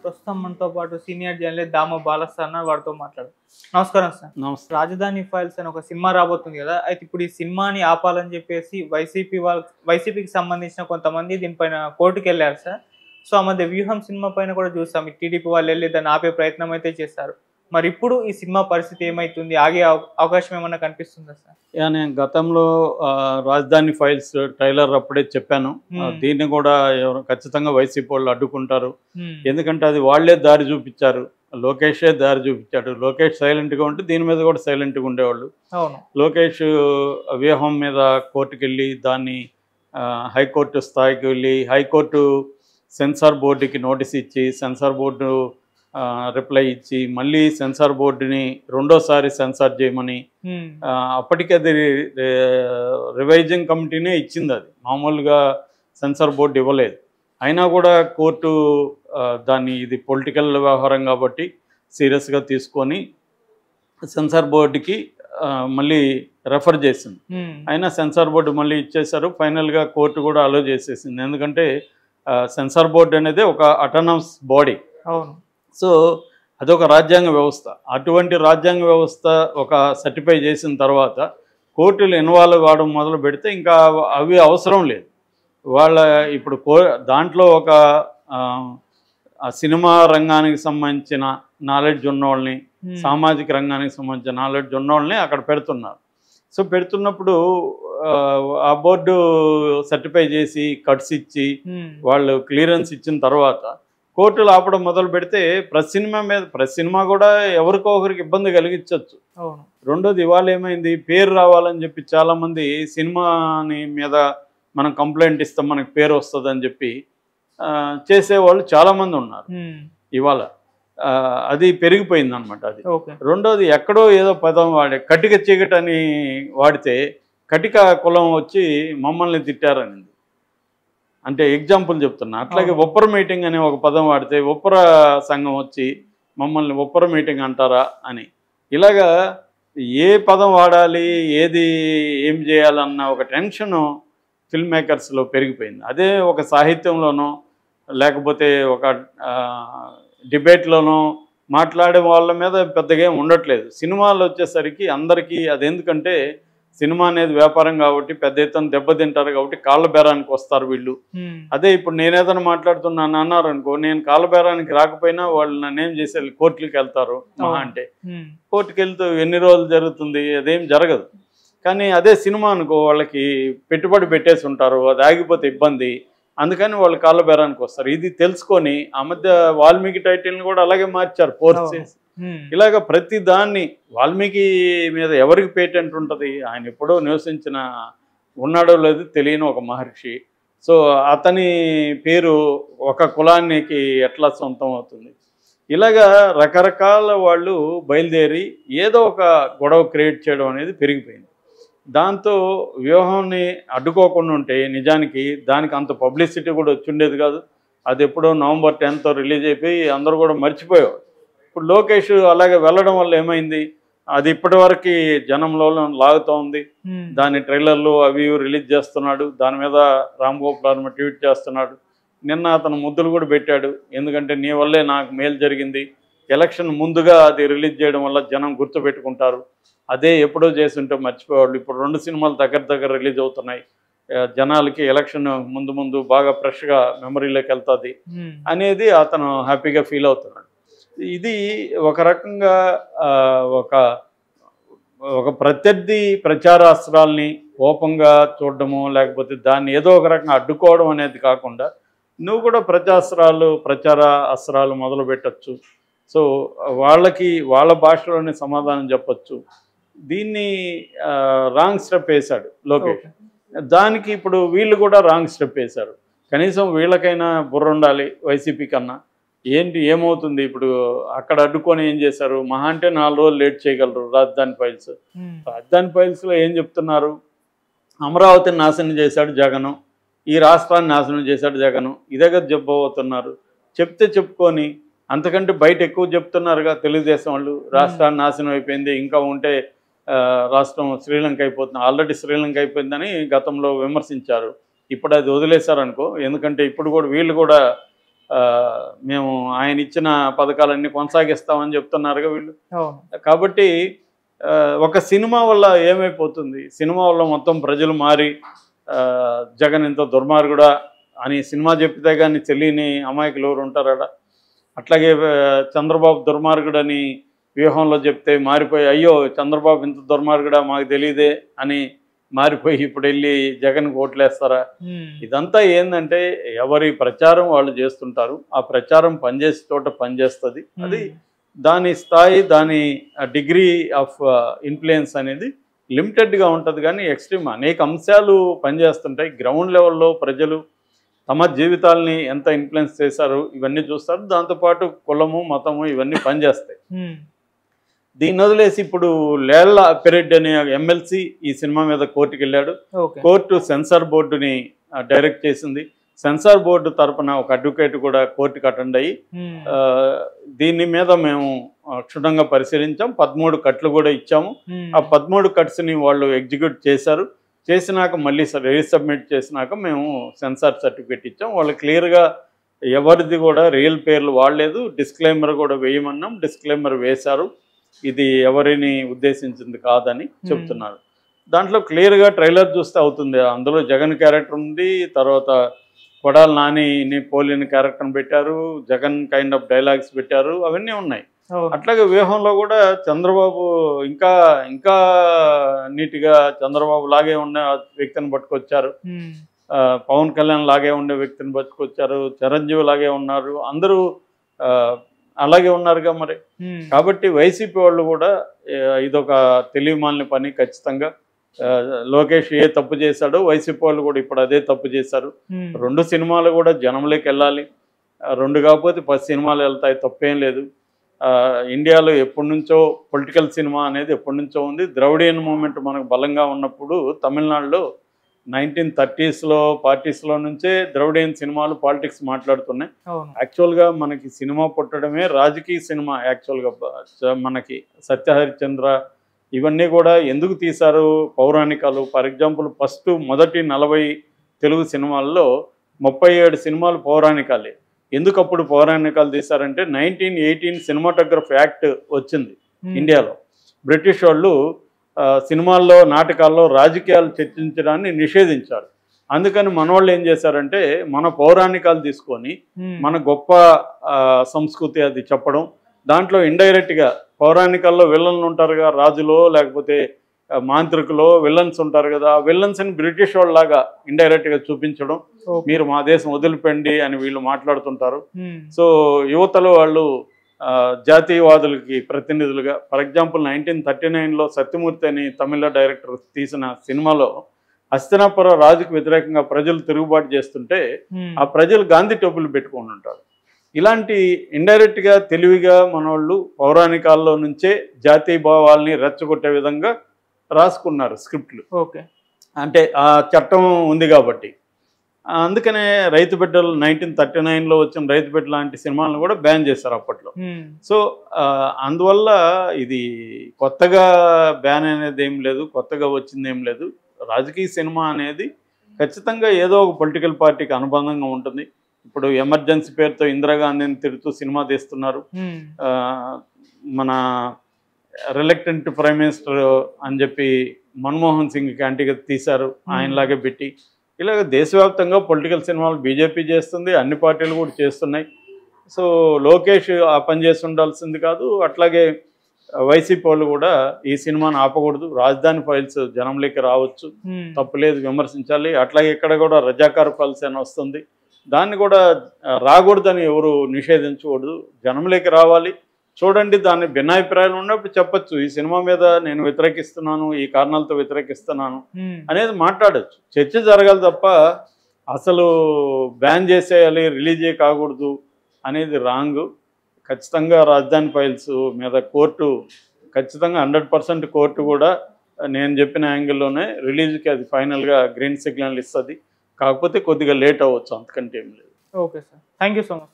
ప్రస్తుతం మనతో పాటు సీనియర్ జర్నలిస్ట్ దామ బాలస్వామి అన్న వారితో మాట్లాడు. నమస్కారం సార్. నమస్తే. రాజధాని ఫైల్స్ అని ఒక సినిమా రాబోతుంది కదా, అయితే ఇప్పుడు ఈ సినిమాని ఆపాలని చెప్పేసి వైసీపీకి సంబంధించిన కొంతమంది దీనిపైన కోర్టుకు వెళ్ళారు సార్. సో ఆ మధ్య వ్యూహం సినిమా పైన కూడా చూసాం, టీడీపీ వాళ్ళు వెళ్ళి దాన్ని ఆపే ప్రయత్నం అయితే చేశారు. మరి ఇప్పుడు ఈ సినిమా పరిస్థితి ఏమైతుంది, ఆగే అవకాశం ఏమన్నా కనిపిస్తుందా సార్? నేను గతంలో రాజధాని ఫైల్స్ ట్రైలర్ అప్పుడే చెప్పాను. దీన్ని కూడా ఖచ్చితంగా వైసీపీ వాళ్ళు అడ్డుకుంటారు. ఎందుకంటే అది వాళ్లే దారి చూపించారు, లోకేషే దారి చూపించాడు. లోకేష్ సైలెంట్గా ఉంటే దీని మీద కూడా సైలెంట్గా ఉండేవాళ్ళు. లోకేష్ వ్యూహం మీద కోర్టుకు వెళ్ళి దాన్ని హైకోర్టు స్థాయికి వెళ్ళి హైకోర్టు సెన్సార్ బోర్డుకి నోటీస్ ఇచ్చి సెన్సార్ బోర్డు రిప్లై ఇచ్చి మళ్ళీ సెన్సార్ బోర్డుని రెండోసారి సెన్సార్ చేయమని, అప్పటికి అది రివైజింగ్ కమిటీనే ఇచ్చింది. అది మామూలుగా సెన్సార్ బోర్డు ఇవ్వలేదు. అయినా కూడా కోర్టు దాన్ని ఇది పొలిటికల్ వ్యవహారం కాబట్టి సీరియస్గా తీసుకొని సెన్సార్ బోర్డుకి మళ్ళీ రెఫర్ చేసింది. అయినా సెన్సార్ బోర్డు మళ్ళీ ఇచ్చేశారు. ఫైనల్గా కోర్టు కూడా అలో చేసేసింది. ఎందుకంటే సెన్సార్ బోర్డు అనేది ఒక అటానమస్ బాడీ. సో అదొక రాజ్యాంగ వ్యవస్థ. అటువంటి రాజ్యాంగ వ్యవస్థ ఒక సర్టిఫై చేసిన తర్వాత కోర్టులు ఇన్వాల్వ్ కావడం మొదలు పెడితే ఇంకా అవి అవసరం లేదు. వాళ్ళ ఇప్పుడు దాంట్లో ఒక సినిమా రంగానికి సంబంధించిన నాలెడ్జ్ ఉన్నవాళ్ళని, సామాజిక రంగానికి సంబంధించిన నాలెడ్జ్ ఉన్నవాళ్ళని అక్కడ పెడుతున్నారు. సో పెడుతున్నప్పుడు ఆ బోర్డు సర్టిఫై చేసి కట్స్ ఇచ్చి వాళ్ళు క్లియరెన్స్ ఇచ్చిన తర్వాత కోర్టులు ఆపడం మొదలు పెడితే ప్రతి సినిమా కూడా ఎవరికో ఒకరికి ఇబ్బంది కలిగించవచ్చు. రెండోది ఇవాళ ఏమైంది, పేరు రావాలని చెప్పి చాలామంది సినిమాని మీద మనం కంప్లైంట్ ఇస్తాం మనకి పేరు వస్తుంది అని చెప్పి చేసేవాళ్ళు చాలామంది ఉన్నారు. ఇవాళ అది పెరిగిపోయింది అనమాట. అది రెండోది ఎక్కడో ఏదో పదం కటిక చీకటని వాడితే కటిక కులం వచ్చి మమ్మల్ని తిట్టారని. అంటే ఎగ్జాంపుల్ చెప్తున్నా. అట్లాగే ఒప్పర మీటింగ్ అనే ఒక పదం వాడితే ఒప్పర సంఘం వచ్చి మమ్మల్ని ఒప్పర మీటింగ్ అంటారా అని. ఇలాగా ఏ పదం వాడాలి, ఏది ఏం చేయాలన్న ఒక టెన్షను ఫిల్మ్ మేకర్స్లో పెరిగిపోయింది. అదే ఒక సాహిత్యంలోనో లేకపోతే ఒక డిబేట్లోనో మాట్లాడే వాళ్ళ మీద పెద్దగా ఉండట్లేదు. సినిమాలు వచ్చేసరికి అందరికీ అది ఎందుకంటే సినిమా అనేది వ్యాపారం కాబట్టి పెద్ద ఎత్తున దెబ్బతింటారు కాబట్టి కాళ్ళ బేరానికి వస్తారు వీళ్ళు. అదే ఇప్పుడు నేనేదైనా మాట్లాడుతున్నాను అన్నారు అనుకో, నేను కాళ్ళ బేరానికి రాకపోయినా వాళ్ళు నన్నేం చేసేది కోర్టులకు వెళ్తారు. మహా అంటే కోర్టుకు వెళ్తూ ఎన్ని రోజులు జరుగుతుంది, అదేం జరగదు. కానీ అదే సినిమా అనుకో వాళ్ళకి పెట్టుబడి పెట్టేసి ఉంటారు, అది ఆగిపోతే ఇబ్బంది, అందుకని వాళ్ళు కాళ్ళ బేరానికి వస్తారు. ఇది తెలుసుకొని ఆ మధ్య వాల్మీకి టైటిల్ని కూడా అలాగే మార్చారు, ఫోర్స్ చేసి. ఇలాగ ప్రతి దాన్ని వాల్మీకి మీద ఎవరికి పేటెంట్ ఉంటుంది, ఆయన ఎప్పుడో నివసించిన ఉన్నాడో లేదు తెలియని ఒక మహర్షి. సో అతని పేరు ఒక కులానికి ఎట్లా సొంతం అవుతుంది. ఇలాగా రకరకాల వాళ్ళు బయలుదేరి ఏదో ఒక గొడవ క్రియేట్ చేయడం అనేది పెరిగిపోయింది. దాంతో వ్యూహాన్ని అడ్డుకోకుండా ఉంటే నిజానికి దానికి అంత పబ్లిసిటీ కూడా వచ్చిండేది కాదు. అది ఎప్పుడో November 10th రిలీజ్ అయిపోయి అందరూ కూడా మర్చిపోయేవారు. ఇప్పుడు లోకేష్ అలాగే వెళ్ళడం వల్ల ఏమైంది, అది ఇప్పటివరకు జనంలో లాగుతూ ఉంది. దాని ట్రైలర్లు అవి రిలీజ్ చేస్తున్నాడు, దాని మీద రామ్ గోపాల్ వర్మ ట్వీట్ చేస్తున్నాడు. నిన్న అతను ముద్దులు కూడా పెట్టాడు, ఎందుకంటే నీ వల్లే నాకు మేలు జరిగింది, ఎలక్షన్ ముందుగా అది రిలీజ్ చేయడం వల్ల జనం గుర్తుపెట్టుకుంటారు, అదే ఎప్పుడో చేస్తుంటే మర్చిపోయేవాళ్ళు. ఇప్పుడు 2 సినిమాలు దగ్గర రిలీజ్ అవుతున్నాయి, జనాలకి ఎలక్షన్ ముందు బాగా ఫ్రెష్గా మెమరీలోకి వెళ్తుంది అనేది అతను హ్యాపీగా ఫీల్ అవుతున్నాడు. ఇది ఒక రకంగా ఒక ప్రత్యర్థి ప్రచారాస్త్రాల్ని కోపంగా చూడడము, లేకపోతే దాన్ని ఏదో ఒక రకంగా అడ్డుకోవడం అనేది కాకుండా నువ్వు కూడా ప్రచార అస్త్రాలు మొదలు పెట్టచ్చు. సో వాళ్ళకి వాళ్ళ భాషలోనే సమాధానం చెప్పచ్చు. దీన్ని రాంగ్ స్టెప్ వేశాడు లోకేష్. దానికి ఇప్పుడు వీళ్ళు కూడా రాంగ్ స్టెప్ వేశారు. కనీసం వీళ్ళకైనా బుర్ర ఉండాలి వైసీపీ కన్నా. ఏమవుతుంది ఇప్పుడు అక్కడ అడ్డుకొని ఏం చేశారు, మహా అంటే 4 రోజులు లేట్ చేయగలరు రాజధాని ఫైల్స్. రాజధాని ఫైల్స్లో ఏం చెప్తున్నారు, అమరావతిని నాశనం చేశాడు జగను, ఈ రాష్ట్రాన్ని నాశనం చేశాడు జగను, ఇదే కదా చెప్పబోతున్నారు. చెప్పుకొని అంతకంటే బయట ఎక్కువ చెప్తున్నారుగా తెలుగుదేశం వాళ్ళు. రాష్ట్రాన్ని నాశనం అయిపోయింది, ఇంకా ఉంటే రాష్ట్రం శ్రీలంక అయిపోతుంది, ఆల్రెడీ శ్రీలంక అయిపోయిందని గతంలో విమర్శించారు. ఇప్పుడు అది వదిలేశారనుకో, ఎందుకంటే ఇప్పుడు కూడా వీళ్ళు కూడా మేము ఆయన ఇచ్చిన పథకాలన్నీ కొనసాగిస్తామని చెప్తున్నారుగా వీళ్ళు. అవును. కాబట్టి ఒక సినిమా వల్ల ఏమైపోతుంది, సినిమా వల్ల మొత్తం ప్రజలు మారి జగన్ ఇంత దుర్మార్గుడా అని సినిమా చెప్తే కానీ తెలియని అమాయకులు ఎవరు ఉంటారా? అట్లాగే చంద్రబాబు దుర్మార్గుడని వ్యూహంలో చెప్తే మారిపోయి అయ్యో చంద్రబాబు ఇంత దుర్మార్గుడా మాకు తెలియదే అని మారిపోయి ఇప్పుడు వెళ్ళి జగన్ ఓట్లేస్తారా? ఇదంతా ఏంటంటే ఎవరి ప్రచారం వాళ్ళు చేస్తుంటారు. ఆ ప్రచారం పనిచేసే చోట పనిచేస్తుంది. అది దాని స్థాయి, దాని డిగ్రీ ఆఫ్ ఇన్ఫ్లుయెన్స్ అనేది లిమిటెడ్గా ఉంటుంది. కానీ ఎక్స్ట్రీమ్ అనేక అంశాలు పనిచేస్తుంటాయి. గ్రౌండ్ లెవెల్లో ప్రజలు తమ జీవితాలని ఎంత ఇన్ఫ్లుయెన్స్ చేశారు ఇవన్నీ చూస్తారు. దాంతోపాటు కులము, మతము ఇవన్నీ పనిచేస్తాయి. దీన్ని వదిలేసి ఇప్పుడు లేళ్ల అప్పిరెడ్డి అనే ఎమ్మెల్సీ ఈ సినిమా మీద కోర్టుకి వెళ్ళాడు. కోర్టు సెన్సార్ బోర్డుని డైరెక్ట్ చేసింది. సెన్సార్ బోర్డు తరపున ఒక అడ్వకేట్ కూడా కోర్టుకి అటెండ్ అయ్యి దీని మీద మేము క్షుణ్ణంగా పరిశీలించాం, 13 కట్లు కూడా ఇచ్చాము. ఆ 13 కట్స్ని వాళ్ళు ఎగ్జిక్యూట్ చేశారు. చేసినాక మళ్ళీ రీసబ్మిట్ చేసినాక మేము సెన్సార్ సర్టిఫికేట్ ఇచ్చాం. వాళ్ళు క్లియర్గా ఎవరిది కూడా రియల్ పేర్లు వాడలేదు. డిస్క్లైమర్ కూడా వేయమన్నాం, డిస్క్లైమర్ వేశారు. ఇది ఎవరిని ఉద్దేశించింది కాదని చెప్తున్నారు. దాంట్లో క్లియర్గా ట్రైలర్ చూస్తే అవుతుంది. అందులో జగన్ క్యారెక్టర్ ఉంది, తర్వాత కొడాల నానిని పోలిన క్యారెక్టర్ని పెట్టారు, జగన్ కైండ్ ఆఫ్ డైలాగ్స్ పెట్టారు, అవన్నీ ఉన్నాయి. అట్లాగే వ్యూహంలో కూడా చంద్రబాబు ఇంకా ఇంకా నీట్గా చంద్రబాబు లాగే ఉన్న వ్యక్తిని పట్టుకొచ్చారు, పవన్ కళ్యాణ్ లాగే ఉండే వ్యక్తిని పట్టుకొచ్చారు, చిరంజీవి లాగే ఉన్నారు, అందరూ అలాగే ఉన్నారుగా మరి. కాబట్టి వైసీపీ వాళ్ళు కూడా ఇదొక తెలివిమాలిన పని. ఖచ్చితంగా లోకేష్ ఏ తప్పు చేశాడో వైసీపీ వాళ్ళు కూడా ఇప్పుడు అదే తప్పు చేశారు. 2 సినిమాలు కూడా జనంలోకి వెళ్ళాలి, 2 కాకపోతే 10 సినిమాలు వెళ్తాయి, తప్పేం లేదు. ఇండియాలో ఎప్పటి నుంచో పొలిటికల్ సినిమా అనేది ఎప్పటి నుంచో ఉంది. ద్రవిడియన్ మూమెంట్ మనకు బలంగా ఉన్నప్పుడు తమిళనాడులో 1930s, 40s నుంచే ద్రవిడియన్ సినిమాలు పాలిటిక్స్ మాట్లాడుతున్నాయి. యాక్చువల్గా మనకి సినిమా పుట్టడమే రాజకీయ సినిమా. యాక్చువల్గా మనకి సత్యహరిచంద్ర ఇవన్నీ కూడా ఎందుకు తీశారు, పౌరాణికాలు. ఫర్ ఎగ్జాంపుల్ మొదటి 40 తెలుగు సినిమాల్లో 37 సినిమాలు పౌరాణికాలే. ఎందుకు అప్పుడు పౌరాణికాలు తీశారంటే 1918 సినిమాటోగ్రఫీ యాక్ట్ వచ్చింది ఇండియాలో. బ్రిటిష్ వాళ్ళు సినిమాల్లో, నాటకాల్లో రాజకీయాలు చర్చించడాన్ని నిషేధించారు. అందుకని మనవాళ్ళు ఏం చేశారంటే మన పౌరాణికాలు తీసుకొని మన గొప్ప సంస్కృతి అది చెప్పడం, దాంట్లో ఇండైరెక్ట్గా పౌరాణికాల్లో విలన్లు ఉంటారుగా, రాజులో లేకపోతే మాంత్రికులో విలన్స్ ఉంటారు కదా, ఆ విలన్స్ని బ్రిటిష్ వాళ్ళలాగా ఇండైరెక్ట్గా చూపించడం, మీరు మా దేశం వదిలిపెండి అని వీళ్ళు మాట్లాడుతుంటారు. సో యువతలో వాళ్ళు జాతీయవాదులకి ప్రతినిధులుగా. ఫర్ ఎగ్జాంపుల్ 1939లో సత్యమూర్తి అని తమిళ డైరెక్టర్ తీసిన సినిమాలో హస్తినాపుర రాజుకు వ్యతిరేకంగా ప్రజలు తిరుగుబాటు చేస్తుంటే ఆ ప్రజలు గాంధీ టోపులు పెట్టుకొని ఉంటారు. ఇలాంటి ఇండైరెక్ట్గా తెలివిగా మనోళ్ళు పౌరాణికాల్లో నుంచే జాతీయ భావాల్ని రెచ్చగొట్టే విధంగా రాసుకున్నారు స్క్రిప్ట్లు. అంటే ఆ చట్టం ఉంది కాబట్టి. అందుకనే రైతు బిడ్డలు 1939లో వచ్చిన రైతు బిడ్డ లాంటి సినిమాలను కూడా బ్యాన్ చేశారు అప్పట్లో. సో అందువల్ల ఇది కొత్తగా బ్యాన్ అనేది ఏం లేదు, కొత్తగా వచ్చింది ఏం లేదు. రాజకీయ సినిమా అనేది ఖచ్చితంగా ఏదో ఒక పొలిటికల్ పార్టీకి అనుబంధంగా ఉంటుంది. ఇప్పుడు ఎమర్జెన్సీ పేరుతో ఇందిరాగాంధీని తిరుగుతూ సినిమా తీస్తున్నారు. మన రిలక్టెంట్ ప్రైమ్ మినిస్టర్ అని చెప్పి మన్మోహన్ సింగ్ క్యాంటీగా తీశారు, ఆయనలాగే పెట్టి. ఇలాగ దేశవ్యాప్తంగా పొలిటికల్ సినిమాలు బీజేపీ చేస్తుంది, అన్ని పార్టీలు కూడా చేస్తున్నాయి. సో లోకేష్ ఆ పని చేసి ఉండాల్సింది కాదు. అట్లాగే వైసీపీ వాళ్ళు కూడా ఈ సినిమాను ఆపకూడదు, రాజధాని ఫైల్స్ జనంలోకి రావచ్చు, తప్పులేదు, విమర్శించాలి. అట్లాగే ఇక్కడ కూడా రజాకార్ ఫైల్స్ అని వస్తుంది, దాన్ని కూడా రాకూడదని ఎవరు నిషేధించకూడదు, జనంలోకి రావాలి. చూడండి, దాన్ని భిన్నాభిప్రాయాలు ఉన్నప్పుడు చెప్పచ్చు, ఈ సినిమా మీద నేను వ్యతిరేకిస్తున్నాను, ఈ కారణాలతో వ్యతిరేకిస్తున్నాను అనేది మాట్లాడచ్చు, చర్చ జరగాలి తప్ప అసలు బ్యాన్ చేసేయాలి, రిలీజే కాకూడదు అనేది రాంగ్. ఖచ్చితంగా రాజధాని ఫైల్స్ మీద కోర్టు ఖచ్చితంగా 100% కోర్టు కూడా నేను చెప్పిన యాంగిల్లోనే రిలీజ్కి అది ఫైనల్గా గ్రీన్ సిగ్నల్ ఇస్తుంది. కాకపోతే కొద్దిగా లేట్ అవ్వచ్చు, అంతకంటే ఏం లేదు. Okay sir, thank you so much.